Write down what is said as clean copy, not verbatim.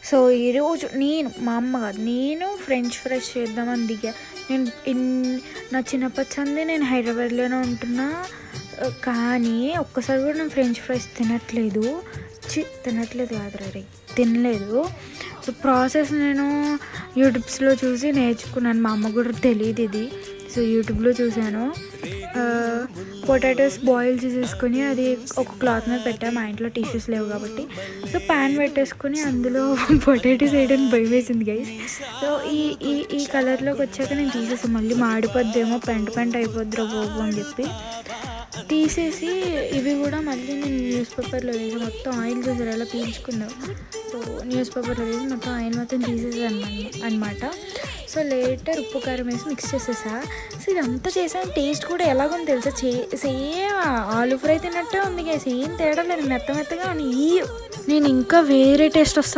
So ఈరోజు మా అమ్మ కాదు, నేను ఫ్రెంచ్ ఫ్రైస్ చేద్దామని దిగా. నా చిన్నప్పటి సంది నేను హైదరాబాద్లోనే ఉంటున్నా, కానీ ఒక్కసారి కూడా నేను ఫ్రెంచ్ ఫ్రైస్ తినట్లేదు. తినట్లేదు కాదు రే, తినలేదు. సో ప్రాసెస్ నేను యూట్యూబ్స్లో చూసి నేర్చుకున్నాను. మా అమ్మ కూడా తెలియదు ఇది. సో యూట్యూబ్లో చూశాను. పొటాటోస్ బాయిల్ చేసేసుకొని అది ఒక క్లాత్ మీద పెట్టాను. మా ఇంట్లో టిష్యూస్ లేవు కాబట్టి. సో ప్యాన్ పెట్టేసుకొని అందులో పొటాటోస్ వేయడానికి భయం వేసింది గైస్. సో ఈ కలర్లోకి వచ్చాక నేను తీసేసాను. మళ్ళీ మాడిపోద్దేమో, పెంట అయిపోద్దిరా బాబు అని చెప్పి తీసేసి ఇవి కూడా మళ్ళీ నేను న్యూస్ పేపర్లో వేసి మొత్తం ఆయిల్ చూసారు ఎలా పీల్చుకున్నావు. సో న్యూస్ పేపర్లో వేసి మొత్తం ఆయిల్ మొత్తం తీసేసాను అనమాట. సో లేటర్ ఉప్పు కారం వేసి మిక్స్ చేసేసా. సో ఇదంతా చేసాను. టేస్ట్ కూడా ఎలాగో తెలుసా, సేమ్ ఆలు ఫ్రై తిన్నట్టే ఉంది. సేమ్ తేడా లేదు, మెత్తగా ఉంది. నేను ఇంకా వేరే టేస్ట్ వస్తుంది.